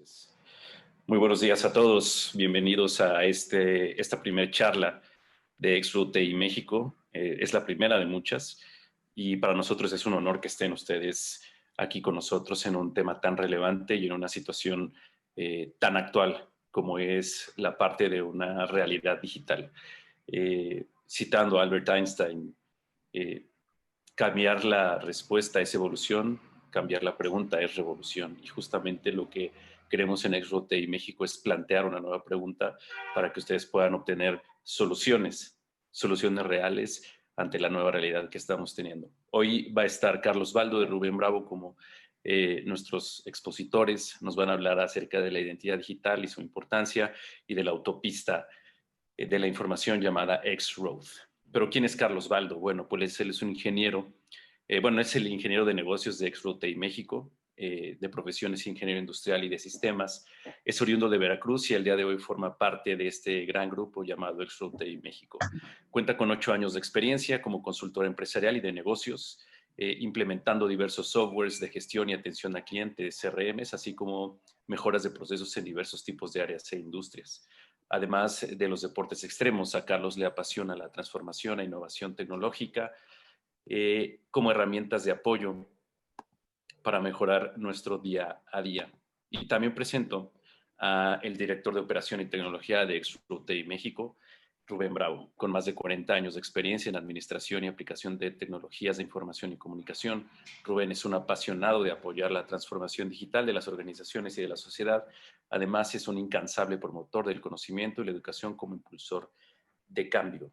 Entonces, muy buenos días a todos. Bienvenidos a esta primera charla de Exroute y México. Es la primera de muchas y para nosotros es un honor que estén ustedes aquí con nosotros en un tema tan relevante y en una situación tan actual como es la parte de una realidad digital. Citando a Albert Einstein, eh, cambiar la respuesta es evolución, cambiar la pregunta es revolución. Y justamente lo que queremos en Exroute y México es plantear una nueva pregunta para que ustedes puedan obtener soluciones reales ante la nueva realidad que estamos teniendo. Hoy va a estar Carlos Baldo de Rubén Bravo como nuestros expositores. Nos van a hablar acerca de la identidad digital y su importancia y de la autopista de la información llamada X-Road. Pero ¿quién es Carlos Baldo? Bueno, pues él es un ingeniero, es el ingeniero de negocios de X-Road y México, de profesión es ingeniero industrial y de sistemas. Es oriundo de Veracruz y al día de hoy forma parte de este gran grupo llamado X-Road y México. Cuenta con 8 años de experiencia como consultor empresarial y de negocios, implementando diversos softwares de gestión y atención a clientes, CRMs, así como mejoras de procesos en diversos tipos de áreas e industrias. Además de los deportes extremos, a Carlos le apasiona la transformación e innovación tecnológica como herramientas de apoyo para mejorar nuestro día a día. Y también presento al director de operación y tecnología de Exroute México, Rubén Bravo, con más de 40 años de experiencia en administración y aplicación de tecnologías de información y comunicación. Rubén es un apasionado de apoyar la transformación digital de las organizaciones y de la sociedad. Además, es un incansable promotor del conocimiento y la educación como impulsor de cambio.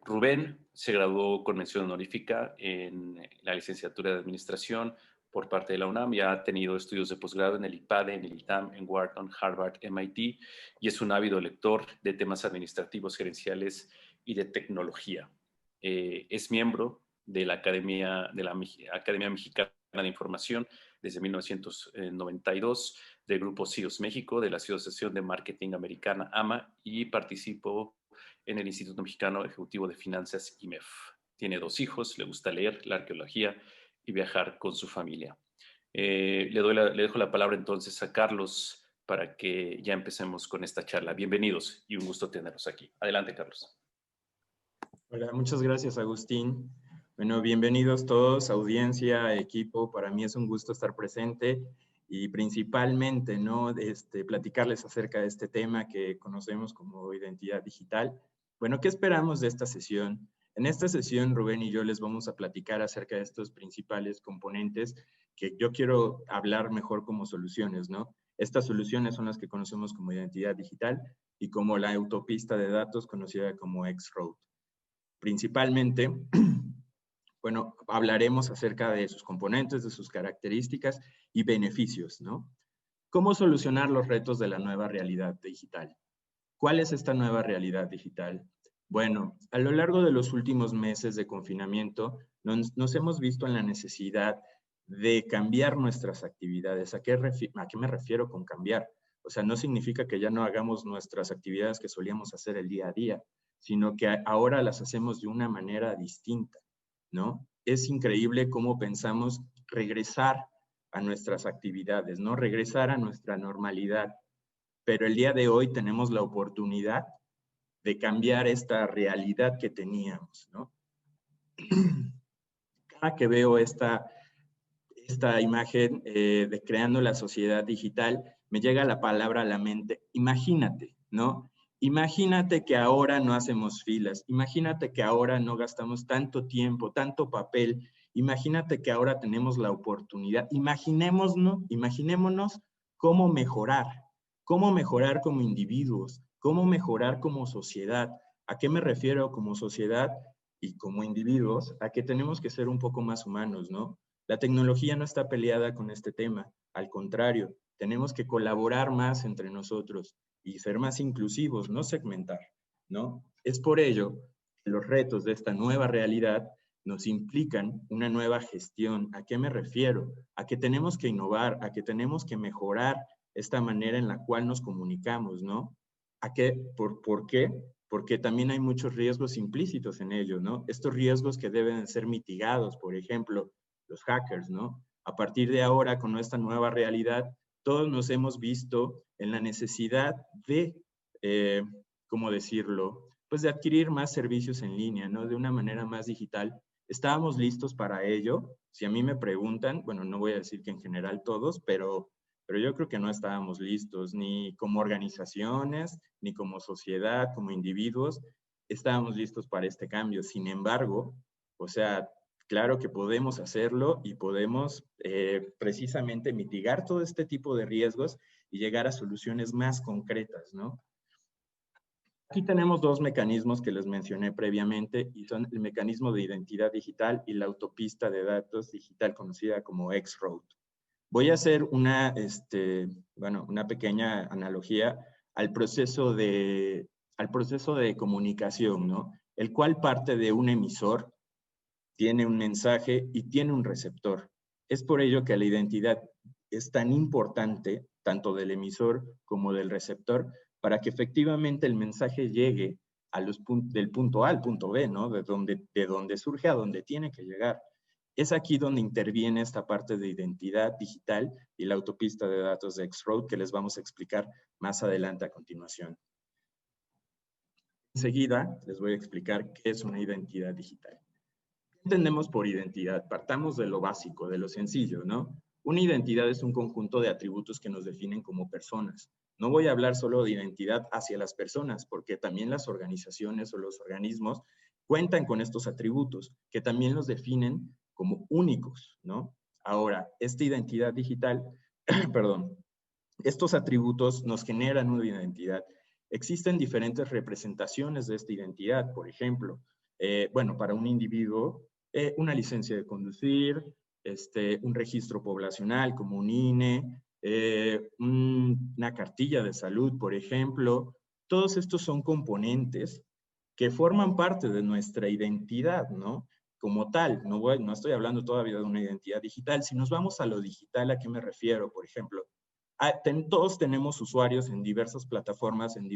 Rubén se graduó con mención honorífica en la licenciatura de Administración por parte de la UNAM y ha tenido estudios de posgrado en el IPADE, en el ITAM, en Wharton, Harvard, MIT y es un ávido lector de temas administrativos, gerenciales y de tecnología. Es miembro de la Academia Mexicana de Información desde 1992, del Grupo CIOS México, de la Asociación de Marketing Americana, AMA, y participó en el Instituto Mexicano Ejecutivo de Finanzas, IMEF. Tiene 2 hijos, le gusta leer, la arqueología y viajar con su familia. Le dejo la palabra entonces a Carlos para que ya empecemos con esta charla. Bienvenidos y un gusto tenerlos aquí. Adelante, Carlos. Hola, muchas gracias, Agustín. Bueno, bienvenidos todos, audiencia, equipo. Para mí es un gusto estar presente y principalmente, ¿no? Platicarles acerca de este tema que conocemos como identidad digital. Bueno, ¿qué esperamos de esta sesión? En esta sesión, Rubén y yo les vamos a platicar acerca de estos principales componentes que yo quiero hablar mejor como soluciones, ¿no? Estas soluciones son las que conocemos como identidad digital y como la autopista de datos conocida como X-Road. Principalmente, bueno, hablaremos acerca de sus componentes, de sus características y beneficios, ¿no? ¿Cómo solucionar los retos de la nueva realidad digital? ¿Cuál es esta nueva realidad digital? Bueno, a lo largo de los últimos meses de confinamiento, nos hemos visto en la necesidad de cambiar nuestras actividades. ¿A qué me refiero con cambiar? O sea, no significa que ya no hagamos nuestras actividades que solíamos hacer el día a día, sino que ahora las hacemos de una manera distinta, ¿no? Es increíble cómo pensamos regresar a nuestras actividades, ¿no? Regresar a nuestra normalidad. Pero el día de hoy tenemos la oportunidad de cambiar esta realidad que teníamos, ¿no? Cada que veo esta imagen de creando la sociedad digital, me llega la palabra a la mente, imagínate, ¿no? Imagínate que ahora no hacemos filas, imagínate que ahora no gastamos tanto tiempo, tanto papel, imagínate que ahora tenemos la oportunidad, imaginémonos cómo mejorar como individuos, cómo mejorar como sociedad. ¿A qué me refiero como sociedad y como individuos? A que tenemos que ser un poco más humanos, ¿no? La tecnología no está peleada con este tema, al contrario, tenemos que colaborar más entre nosotros y ser más inclusivos, no segmentar, ¿no? Es por ello que los retos de esta nueva realidad nos implican una nueva gestión. ¿A qué me refiero? A que tenemos que innovar, a que tenemos que mejorar esta manera en la cual nos comunicamos, ¿no? ¿Por qué? Porque también hay muchos riesgos implícitos en ello, ¿no? Estos riesgos que deben ser mitigados, por ejemplo, los hackers, ¿no? A partir de ahora, con esta nueva realidad, todos nos hemos visto en la necesidad de, ¿cómo decirlo? Pues de adquirir más servicios en línea, ¿no? De una manera más digital. ¿Estábamos listos para ello? Si a mí me preguntan, bueno, no voy a decir que en general todos, pero yo creo que no estábamos listos, ni como organizaciones, ni como sociedad, como individuos, estábamos listos para este cambio. Sin embargo, o sea, claro que podemos hacerlo y podemos precisamente mitigar todo este tipo de riesgos y llegar a soluciones más concretas, ¿no? Aquí tenemos dos mecanismos que les mencioné previamente y son el mecanismo de identidad digital y la autopista de datos digital conocida como X-Road. Voy a hacer una pequeña analogía al proceso de comunicación, ¿no? El cual parte de un emisor, tiene un mensaje y tiene un receptor. Es por ello que la identidad es tan importante, tanto del emisor como del receptor, para que efectivamente el mensaje llegue del punto A al punto B, ¿no? De donde surge a donde tiene que llegar. Es aquí donde interviene esta parte de identidad digital y la autopista de datos de X-Road que les vamos a explicar más adelante a continuación. Enseguida les voy a explicar qué es una identidad digital. ¿Qué entendemos por identidad? Partamos de lo básico, de lo sencillo, ¿no? Una identidad es un conjunto de atributos que nos definen como personas. No voy a hablar solo de identidad hacia las personas, porque también las organizaciones o los organismos cuentan con estos atributos que también los definen como únicos, ¿no? Ahora, esta identidad digital, perdón, estos atributos nos generan una identidad. Existen diferentes representaciones de esta identidad, por ejemplo, para un individuo, una licencia de conducir, un registro poblacional como un INE, una cartilla de salud, por ejemplo. Todos estos son componentes que forman parte de nuestra identidad, ¿no? Como tal, no estoy hablando todavía de una identidad digital. Si nos vamos a lo digital, ¿a qué me refiero? Por ejemplo, todos tenemos usuarios en diversas plataformas, en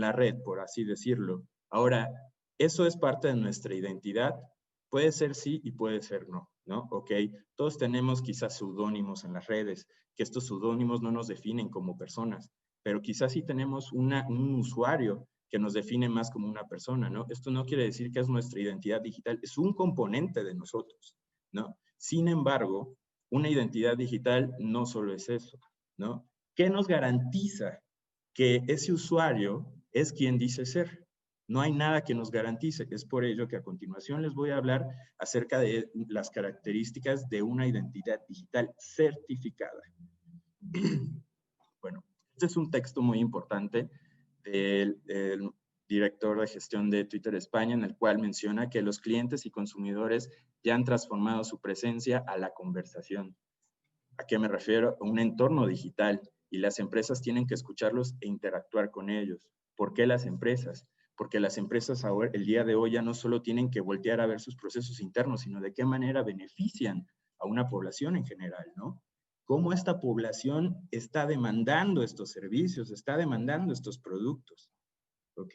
la red, por así decirlo. Ahora, ¿eso es parte de nuestra identidad? Puede ser sí y puede ser no, ¿no? Ok, todos tenemos quizás seudónimos en las redes, que estos seudónimos no nos definen como personas, pero quizás sí tenemos un usuario que nos define más como una persona, ¿no? Esto no quiere decir que es nuestra identidad digital, es un componente de nosotros, ¿no? Sin embargo, una identidad digital no solo es eso, ¿no? ¿Qué nos garantiza que ese usuario es quien dice ser? No hay nada que nos garantice. Es por ello que a continuación les voy a hablar acerca de las características de una identidad digital certificada. Bueno, este es un texto muy importante del director de gestión de Twitter España, en el cual menciona que los clientes y consumidores ya han transformado su presencia a la conversación. ¿A qué me refiero? A un entorno digital, y las empresas tienen que escucharlos e interactuar con ellos. ¿Por qué las empresas? Porque las empresas ahora, el día de hoy, ya no solo tienen que voltear a ver sus procesos internos, sino de qué manera benefician a una población en general, ¿no? Cómo esta población está demandando estos servicios, está demandando estos productos. ¿Ok?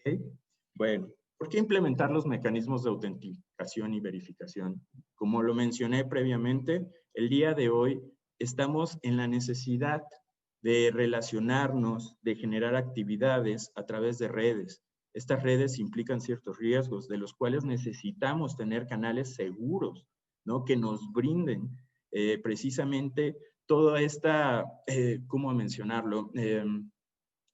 Bueno, ¿por qué implementar los mecanismos de autenticación y verificación? Como lo mencioné previamente, el día de hoy estamos en la necesidad de relacionarnos, de generar actividades a través de redes. Estas redes implican ciertos riesgos, de los cuales necesitamos tener canales seguros, ¿no? Que nos brinden precisamente toda esta, ¿cómo mencionarlo?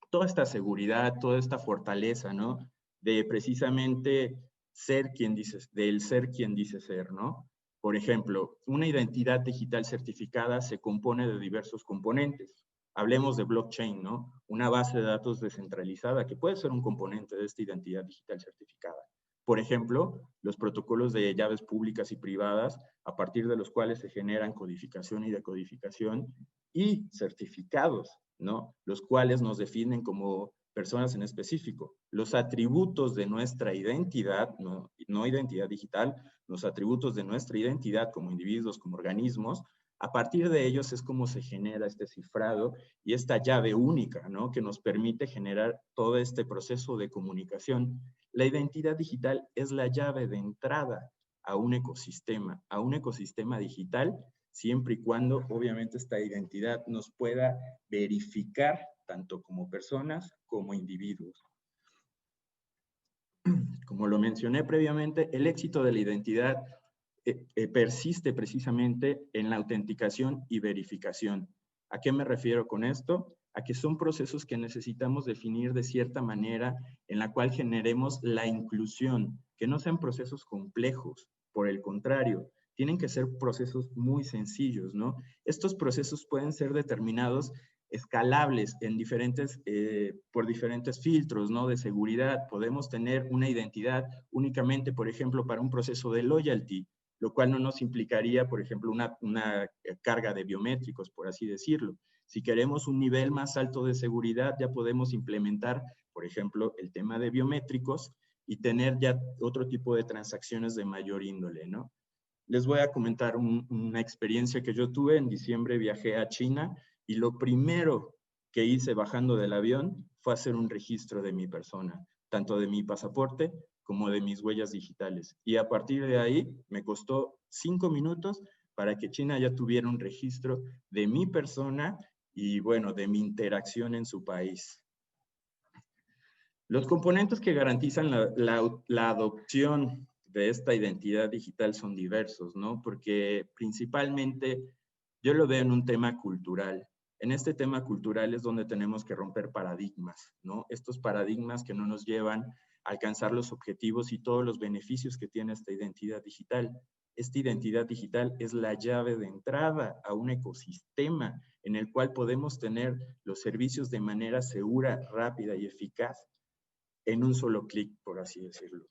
Toda esta seguridad, toda esta fortaleza, ¿no? De precisamente ser quien dices, del ser quien dice ser, ¿no? Por ejemplo, una identidad digital certificada se compone de diversos componentes. Hablemos de blockchain, ¿no? Una base de datos descentralizada que puede ser un componente de esta identidad digital certificada. Por ejemplo, los protocolos de llaves públicas y privadas, a partir de los cuales se generan codificación y decodificación, y certificados, ¿no? Los cuales nos definen como personas en específico. Los atributos de nuestra identidad, no identidad digital, los atributos de nuestra identidad como individuos, como organismos, a partir de ellos es como se genera este cifrado y esta llave única, ¿no? Que nos permite generar todo este proceso de comunicación. La identidad digital es la llave de entrada a un ecosistema digital siempre y cuando obviamente esta identidad nos pueda verificar tanto como personas como individuos. Como lo mencioné previamente, el éxito de la identidad persiste precisamente en la autenticación y verificación. ¿A qué me refiero con esto? A que son procesos que necesitamos definir de cierta manera en la cual generemos la inclusión, que no sean procesos complejos, por el contrario, tienen que ser procesos muy sencillos, ¿no? Estos procesos pueden ser determinados escalables en por diferentes filtros, ¿no? De seguridad. Podemos tener una identidad únicamente, por ejemplo, para un proceso de loyalty, lo cual no nos implicaría, por ejemplo, una carga de biométricos, por así decirlo. Si queremos un nivel más alto de seguridad, ya podemos implementar, por ejemplo, el tema de biométricos y tener ya otro tipo de transacciones de mayor índole, ¿no? Les voy a comentar una experiencia que yo tuve. En diciembre viajé a China y lo primero que hice bajando del avión fue hacer un registro de mi persona, tanto de mi pasaporte como de mis huellas digitales. Y a partir de ahí me costó 5 minutos para que China ya tuviera un registro de mi persona y, bueno, de mi interacción en su país. Los componentes que garantizan la adopción de esta identidad digital son diversos, ¿no? Porque principalmente yo lo veo en un tema cultural. En este tema cultural es donde tenemos que romper paradigmas, ¿no? Estos paradigmas que no nos llevan a alcanzar los objetivos y todos los beneficios que tiene esta identidad digital. Esta identidad digital es la llave de entrada a un ecosistema en el cual podemos tener los servicios de manera segura, rápida y eficaz en un solo clic, por así decirlo.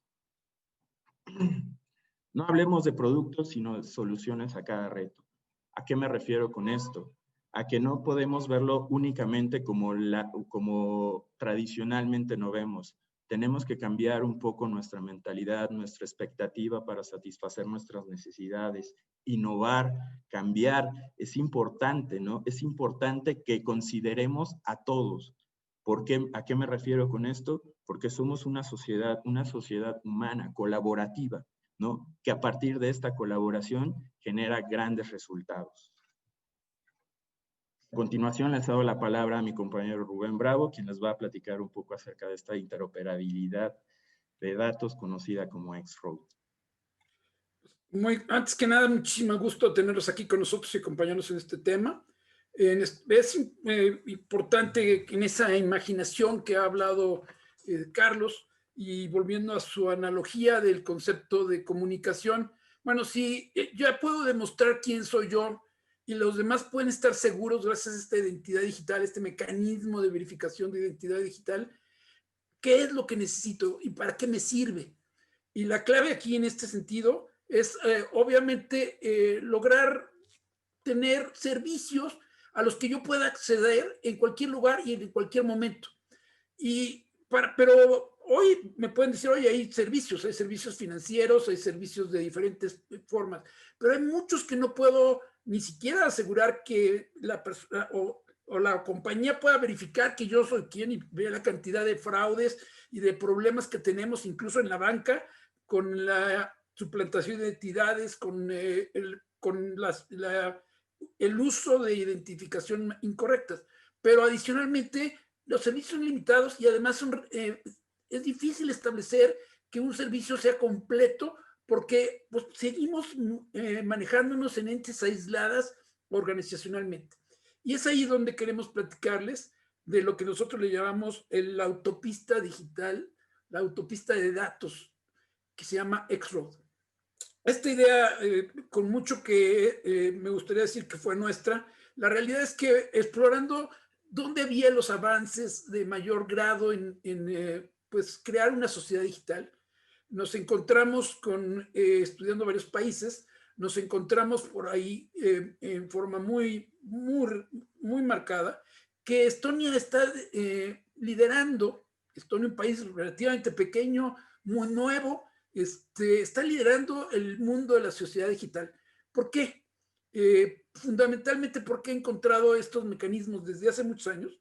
No hablemos de productos, sino de soluciones a cada reto. ¿A qué me refiero con esto? A que no podemos verlo únicamente como tradicionalmente no vemos. Tenemos que cambiar un poco nuestra mentalidad, nuestra expectativa para satisfacer nuestras necesidades, innovar, cambiar. Es importante, ¿no? Es importante que consideremos a todos. ¿A qué me refiero con esto? Porque somos una sociedad humana, colaborativa, ¿no? Que a partir de esta colaboración genera grandes resultados. A continuación les doy la palabra a mi compañero Rubén Bravo, quien les va a platicar un poco acerca de esta interoperabilidad de datos conocida como X-Road. Antes que nada, muchísimo gusto tenerlos aquí con nosotros y acompañarnos en este tema. Es importante en esa imaginación que ha hablado Carlos, y volviendo a su analogía del concepto de comunicación, bueno, si ya puedo demostrar quién soy yo y los demás pueden estar seguros gracias a esta identidad digital, este mecanismo de verificación de identidad digital, ¿qué es lo que necesito y para qué me sirve? Y la clave aquí en este sentido es obviamente lograr tener servicios a los que yo pueda acceder en cualquier lugar y en cualquier momento. Pero hoy me pueden decir, oye, hay servicios financieros, hay servicios de diferentes formas, pero hay muchos que no puedo ni siquiera asegurar que la persona o la compañía pueda verificar que yo soy quien, y vea la cantidad de fraudes y de problemas que tenemos incluso en la banca con la suplantación de identidades, con el uso de identificación incorrectas. Pero adicionalmente, los servicios son limitados y además es difícil establecer que un servicio sea completo porque pues, seguimos manejándonos en entes aisladas organizacionalmente. Y es ahí donde queremos platicarles de lo que nosotros le llamamos la autopista digital, la autopista de datos, que se llama X-Road. Esta idea, con mucho que me gustaría decir que fue nuestra, la realidad es que explorando dónde había los avances de mayor grado en pues crear una sociedad digital, nos encontramos estudiando varios países, nos encontramos por ahí en forma muy marcada, que Estonia está liderando. Estonia, un país relativamente pequeño, muy nuevo, está liderando el mundo de la sociedad digital. ¿Por qué? Fundamentalmente porque ha encontrado estos mecanismos desde hace muchos años,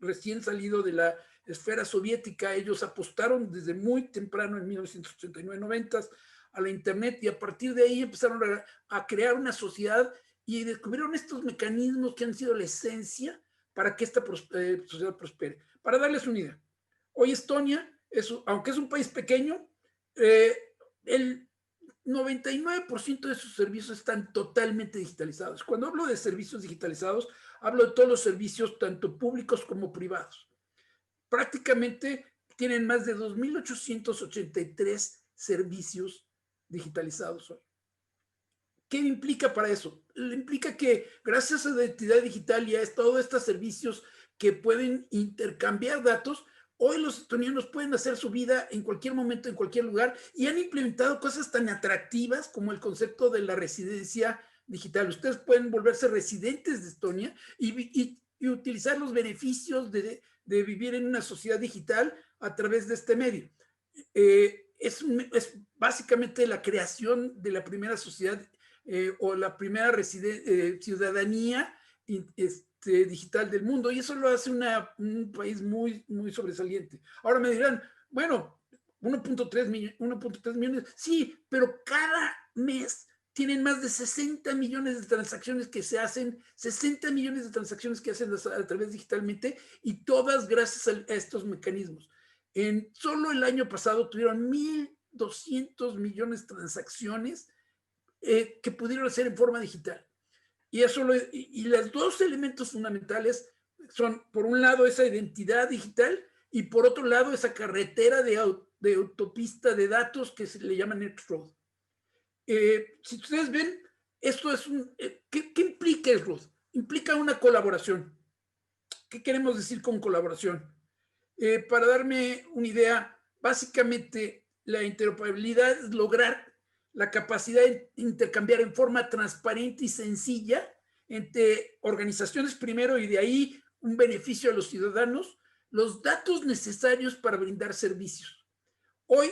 recién salido de la esfera soviética. Ellos apostaron desde muy temprano, en 1989-90, a la Internet, y a partir de ahí empezaron a crear una sociedad y descubrieron estos mecanismos que han sido la esencia para que esta sociedad prospere. Para darles una idea, hoy Estonia, aunque es un país pequeño, el 99% de sus servicios están totalmente digitalizados. Cuando hablo de servicios digitalizados, hablo de todos los servicios, tanto públicos como privados. Prácticamente tienen más de 2.883 servicios digitalizados hoy. ¿Qué implica para eso? Implica que gracias a la identidad digital y a todos estos servicios que pueden intercambiar datos, hoy los estonianos pueden hacer su vida en cualquier momento, en cualquier lugar, y han implementado cosas tan atractivas como el concepto de la residencia digital. Ustedes pueden volverse residentes de Estonia y utilizar los beneficios de vivir en una sociedad digital a través de este medio. Es básicamente la creación de la primera sociedad o la primera ciudadanía digital del mundo, y eso lo hace un país muy, muy sobresaliente. Ahora me dirán, bueno, 1.3 millones, sí, pero cada mes tienen más de 60 millones de transacciones que se hacen, 60 millones de transacciones que hacen a través digitalmente, y todas gracias a estos mecanismos. Solo el año pasado tuvieron 1.200 millones de transacciones que pudieron hacer en forma digital. Y los dos elementos fundamentales son, por un lado, esa identidad digital, y por otro lado, esa carretera de autopista de datos que se le llama X-Road. Si ustedes ven, esto es ¿qué implica X-Road? Implica una colaboración. ¿Qué queremos decir con colaboración? Para darme una idea, básicamente la interoperabilidad es lograr la capacidad de intercambiar en forma transparente y sencilla entre organizaciones primero, y de ahí un beneficio a los ciudadanos, los datos necesarios para brindar servicios. Hoy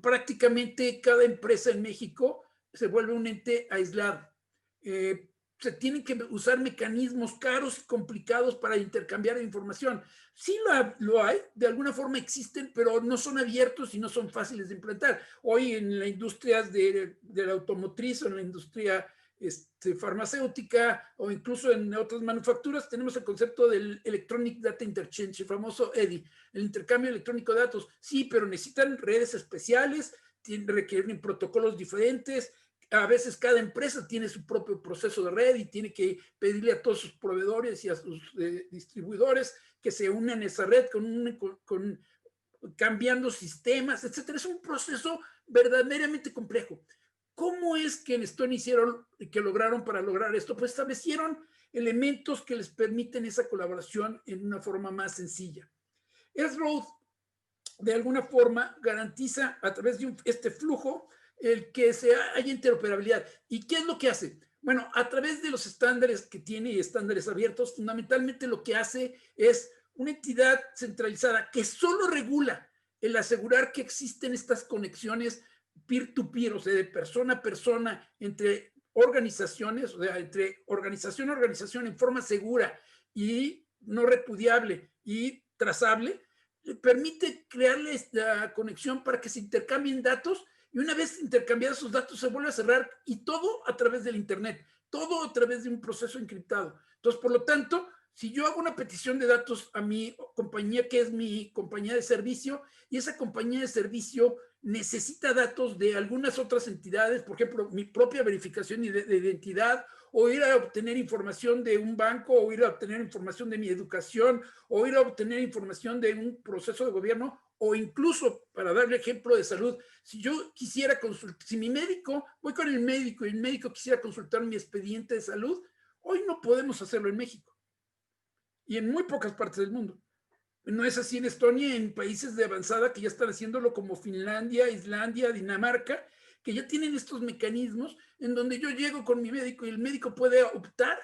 prácticamente cada empresa en México se vuelve un ente aislado. Se tienen que usar mecanismos caros y complicados para intercambiar información. Sí lo hay, de alguna forma existen, pero no son abiertos y no son fáciles de implementar. Hoy en la industria de la automotriz o en la industria farmacéutica o incluso en otras manufacturas tenemos el concepto del Electronic Data Interchange, el famoso EDI, el intercambio electrónico de datos. Sí, pero necesitan redes especiales, requieren protocolos diferentes. A veces cada empresa tiene su propio proceso de red y tiene que pedirle a todos sus proveedores y a sus distribuidores que se unan a esa red cambiando sistemas, etcétera. Es un proceso verdaderamente complejo. ¿Cómo es que en Estonia lograron para lograr esto? Pues establecieron elementos que les permiten esa colaboración en una forma más sencilla. X-Road, de alguna forma, garantiza a través de este flujo el que haya interoperabilidad. ¿Y qué es lo que hace? Bueno, a través de los estándares que tiene, estándares abiertos, fundamentalmente lo que hace es una entidad centralizada que solo regula el asegurar que existen estas conexiones peer-to-peer, o sea, de persona a persona, entre organizaciones, o sea, entre organización a organización en forma segura y no repudiable y trazable, permite crearles la conexión para que se intercambien datos, y una vez intercambiados esos datos se vuelve a cerrar, y todo a través del Internet, todo a través de un proceso encriptado. Entonces, por lo tanto, si yo hago una petición de datos a mi compañía, que es mi compañía de servicio, y esa compañía de servicio necesita datos de algunas otras entidades, por ejemplo, mi propia verificación de identidad, o ir a obtener información de un banco, o ir a obtener información de mi educación, o ir a obtener información de un proceso de gobierno, o incluso, para darle ejemplo de salud, si yo quisiera consultar, si mi médico, voy con el médico y el médico quisiera consultar mi expediente de salud, hoy no podemos hacerlo en México y en muy pocas partes del mundo. No es así en Estonia, en países de avanzada que ya están haciéndolo, como Finlandia, Islandia, Dinamarca, que ya tienen estos mecanismos en donde yo llego con mi médico y el médico puede optar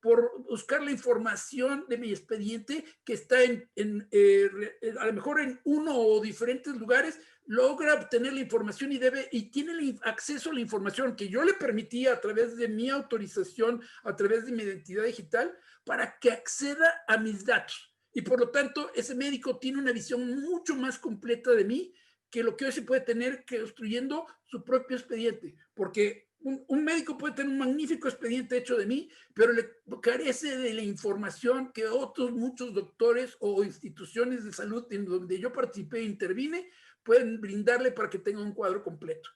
por buscar la información de mi expediente que está a lo mejor en uno o diferentes lugares, logra obtener la información y tiene acceso a la información que yo le permitía a través de mi autorización, a través de mi identidad digital, para que acceda a mis datos. Y por lo tanto, ese médico tiene una visión mucho más completa de mí que lo que hoy se puede tener construyendo su propio expediente, porque un médico puede tener un magnífico expediente hecho de mí, pero le carece de la información que otros muchos doctores o instituciones de salud en donde yo participé e intervine pueden brindarle para que tenga un cuadro completo.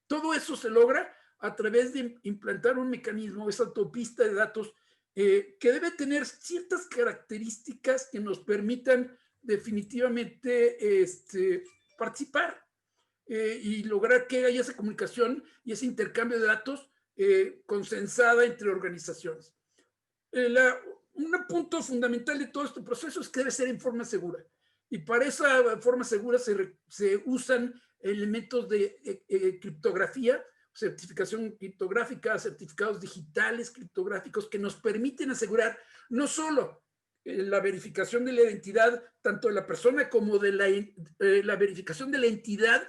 Todo eso se logra a través de implantar un mecanismo, esa autopista de datos, que debe tener ciertas características que nos permitan definitivamente participar y lograr que haya esa comunicación y ese intercambio de datos consensada entre organizaciones. Un punto fundamental de todo este proceso es que debe ser en forma segura. Y para esa forma segura se usan elementos de criptografía, certificación criptográfica, certificados digitales criptográficos que nos permiten asegurar no solo la verificación de la identidad tanto de la persona como de la verificación de la entidad,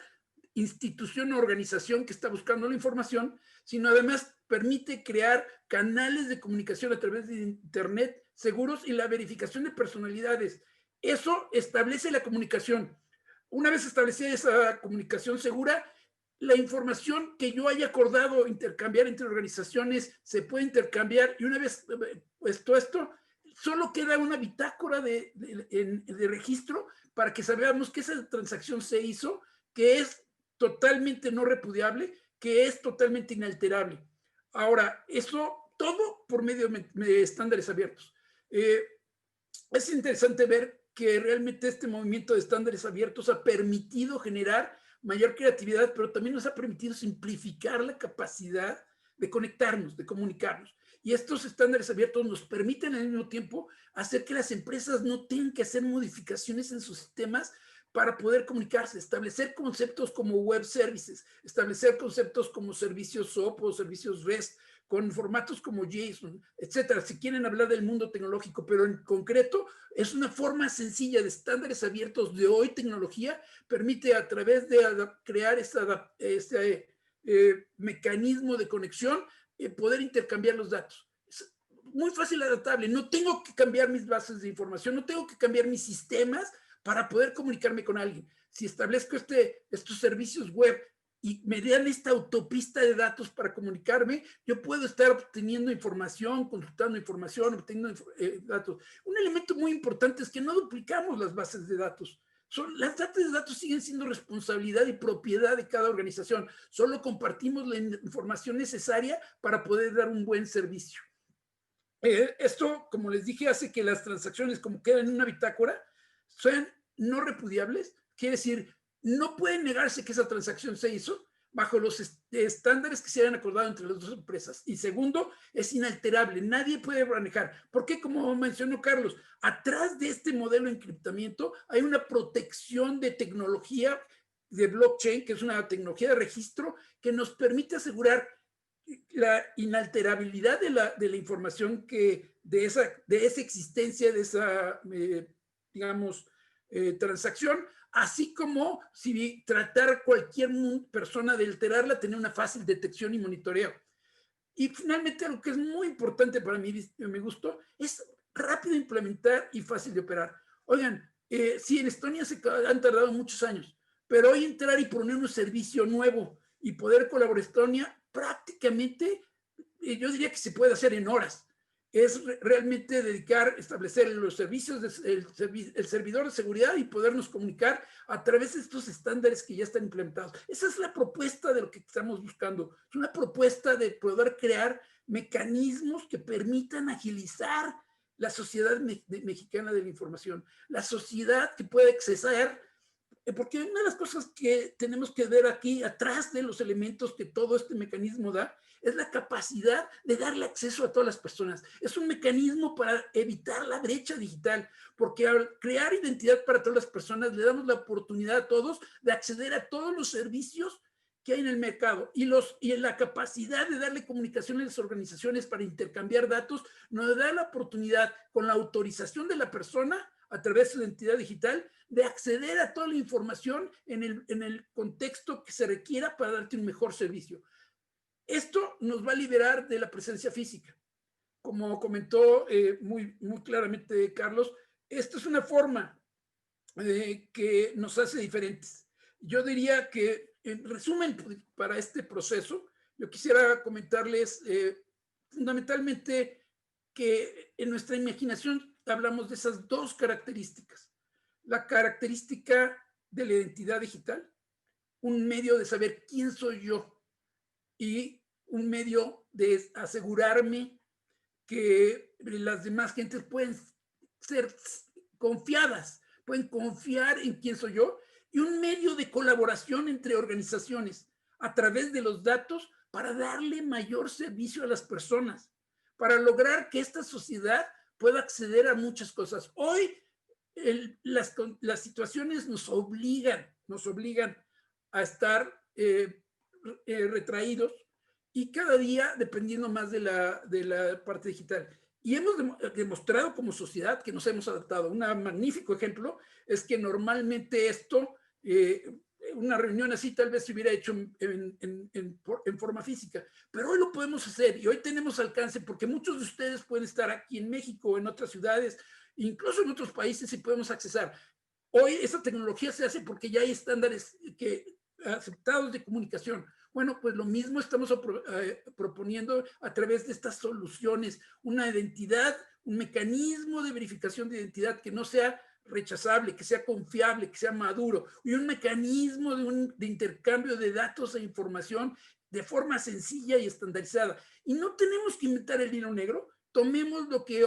institución o organización que está buscando la información, sino además permite crear canales de comunicación a través de Internet seguros y la verificación de personalidades. Eso establece la comunicación. Una vez establecida esa comunicación segura, la información que yo haya acordado intercambiar entre organizaciones se puede intercambiar y una vez puesto esto, solo queda una bitácora de registro para que sabamos que esa transacción se hizo, que es totalmente no repudiable, que es totalmente inalterable. Ahora, eso todo por medio de estándares abiertos. Es interesante ver que realmente este movimiento de estándares abiertos ha permitido generar mayor creatividad, pero también nos ha permitido simplificar la capacidad de conectarnos, de comunicarnos. Y estos estándares abiertos nos permiten al mismo tiempo hacer que las empresas no tengan que hacer modificaciones en sus sistemas para poder comunicarse, establecer conceptos como web services, establecer conceptos como servicios SOAP o servicios REST, con formatos como JSON, etcétera. Si quieren hablar del mundo tecnológico, pero en concreto es una forma sencilla de estándares abiertos de hoy tecnología, permite a través de crear este mecanismo de conexión poder intercambiar los datos. Es muy fácil adaptable, no tengo que cambiar mis bases de información, no tengo que cambiar mis sistemas para poder comunicarme con alguien. Si establezco estos servicios web y me dan esta autopista de datos para comunicarme, yo puedo estar obteniendo información, consultando información, obteniendo datos. Un elemento muy importante es que no duplicamos las bases de datos. Las bases de datos siguen siendo responsabilidad y propiedad de cada organización. Solo compartimos la información necesaria para poder dar un buen servicio. Esto, como les dije, hace que las transacciones, como quedan en una bitácora, sean no repudiables. Quiere decir, no puede negarse que esa transacción se hizo bajo los estándares que se hayan acordado entre las dos empresas. Y segundo, es inalterable. Nadie puede manejar. Porque, como mencionó Carlos, atrás de este modelo de encriptamiento hay una protección de tecnología de blockchain, que es una tecnología de registro que nos permite asegurar la inalterabilidad de la información de esa existencia, de esa, digamos, transacción, así como si tratar cualquier persona de alterarla, tener una fácil detección y monitoreo. Y finalmente, algo que es muy importante para mí, me gustó, es rápido de implementar y fácil de operar. Oigan, sí, en Estonia se han tardado muchos años, pero hoy entrar y poner un servicio nuevo y poder colaborar Estonia, prácticamente, yo diría que se puede hacer en horas. Es realmente establecer los servicios, el servidor de seguridad y podernos comunicar a través de estos estándares que ya están implementados. Esa es la propuesta de lo que estamos buscando. Es una propuesta de poder crear mecanismos que permitan agilizar la sociedad mexicana de la información, la sociedad que puede accesar, porque una de las cosas que tenemos que ver aquí, atrás de los elementos que todo este mecanismo da, es la capacidad de darle acceso a todas las personas. Es un mecanismo para evitar la brecha digital, porque al crear identidad para todas las personas, le damos la oportunidad a todos de acceder a todos los servicios que hay en el mercado y la capacidad de darle comunicación a las organizaciones para intercambiar datos nos da la oportunidad, con la autorización de la persona, a través de su identidad digital, de acceder a toda la información en el contexto que se requiera para darte un mejor servicio. Esto nos va a liberar de la presencia física. Como comentó muy claramente Carlos, esto es una forma que nos hace diferentes. Yo diría que, en resumen, para este proceso, yo quisiera comentarles fundamentalmente que en nuestra imaginación hablamos de esas dos características. La característica de la identidad digital, un medio de saber quién soy yo y un medio de asegurarme que las demás gentes pueden ser confiadas, pueden confiar en quién soy yo, y un medio de colaboración entre organizaciones a través de los datos para darle mayor servicio a las personas, para lograr que esta sociedad pueda acceder a muchas cosas. Hoy las situaciones nos obligan a estar retraídos y cada día dependiendo más de la parte digital. Y hemos demostrado como sociedad que nos hemos adaptado. Un magnífico ejemplo es que normalmente esto, una reunión así tal vez se hubiera hecho en forma física, pero hoy lo podemos hacer y hoy tenemos alcance porque muchos de ustedes pueden estar aquí en México o en otras ciudades, incluso en otros países y podemos accesar. Hoy esa tecnología se hace porque ya hay estándares aceptados de comunicación. Bueno, pues lo mismo estamos proponiendo a través de estas soluciones, una identidad, un mecanismo de verificación de identidad que no sea rechazable, que sea confiable, que sea maduro, y un mecanismo de intercambio de datos e información de forma sencilla y estandarizada. Y no tenemos que inventar el hilo negro, tomemos lo que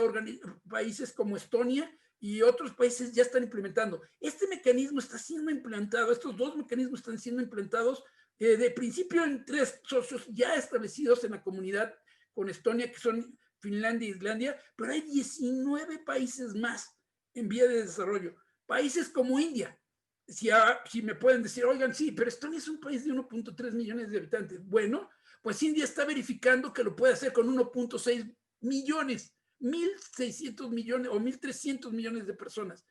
países como Estonia y otros países ya están implementando. Este mecanismo está siendo implantado, estos dos mecanismos están siendo implantados de principio en 3 socios ya establecidos en la comunidad con Estonia, que son Finlandia e Islandia, pero hay 19 países más en vía de desarrollo. Países como India, si me pueden decir, oigan, sí, pero Estonia es un país de 1.3 millones de habitantes. Bueno, pues India está verificando que lo puede hacer con 1.6 millones, 1.600 millones o 1.300 millones de personas.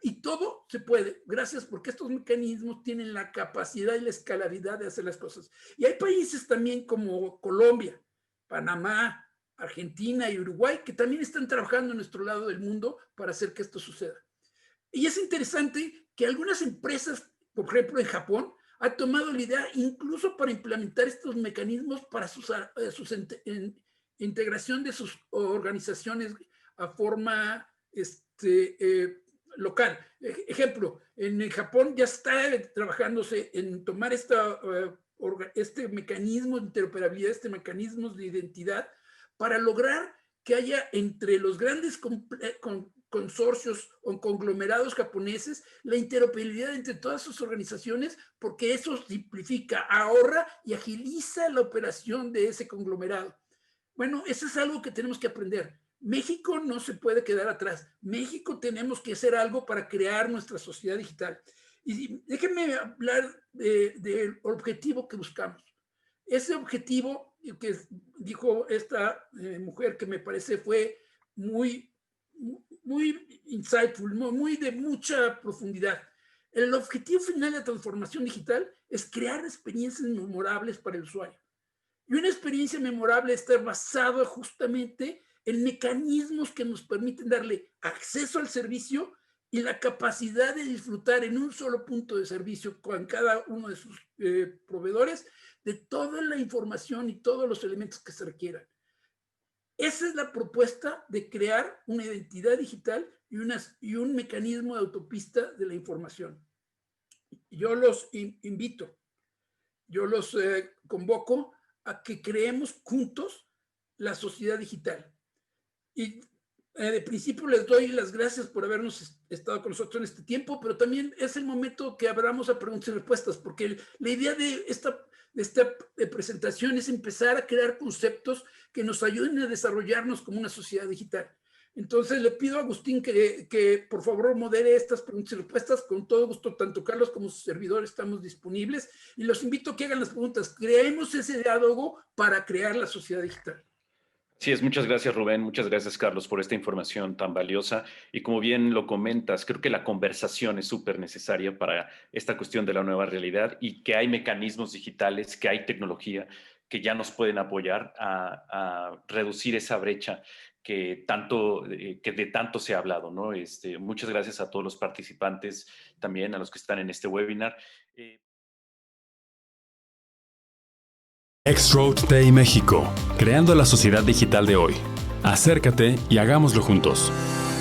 Y todo se puede, gracias porque estos mecanismos tienen la capacidad y la escalabilidad de hacer las cosas. Y hay países también como Colombia, Panamá, Argentina y Uruguay que también están trabajando en nuestro lado del mundo para hacer que esto suceda. Y es interesante que algunas empresas, por ejemplo en Japón, han tomado la idea incluso para implementar estos mecanismos para integración de sus organizaciones a forma local. Ejemplo, en el Japón ya está trabajándose en tomar este mecanismo de interoperabilidad, este mecanismo de identidad, para lograr que haya entre los grandes consorcios o conglomerados japoneses la interoperabilidad entre todas sus organizaciones, porque eso simplifica, ahorra y agiliza la operación de ese conglomerado. Bueno, eso es algo que tenemos que aprender. México no se puede quedar atrás. México tenemos que hacer algo para crear nuestra sociedad digital. Y déjenme hablar del objetivo que buscamos. Ese objetivo que dijo esta mujer que me parece fue muy insightful, muy de mucha profundidad. El objetivo final de la transformación digital es crear experiencias memorables para el usuario. Y una experiencia memorable está basada justamente en mecanismos que nos permiten darle acceso al servicio y la capacidad de disfrutar en un solo punto de servicio con cada uno de sus proveedores de toda la información y todos los elementos que se requieran. Esa es la propuesta de crear una identidad digital y un mecanismo de autopista de la información. Yo los invito, yo los convoco a que creemos juntos la sociedad digital. Y de principio les doy las gracias por habernos estado con nosotros en este tiempo, pero también es el momento que abramos a preguntas y respuestas, porque la idea de esta presentación es empezar a crear conceptos que nos ayuden a desarrollarnos como una sociedad digital. Entonces le pido a Agustín que por favor modere estas preguntas y respuestas. Con todo gusto, tanto Carlos como su servidor estamos disponibles y los invito a que hagan las preguntas. Creemos ese diálogo para crear la sociedad digital. Sí, muchas gracias Rubén, muchas gracias Carlos por esta información tan valiosa y como bien lo comentas, creo que la conversación es súper necesaria para esta cuestión de la nueva realidad y que hay mecanismos digitales, que hay tecnología que ya nos pueden apoyar a reducir esa brecha que de tanto se ha hablado, ¿no? Muchas gracias a todos los participantes, también a los que están en este webinar. X-Road TI México, creando la sociedad digital de hoy. Acércate y hagámoslo juntos.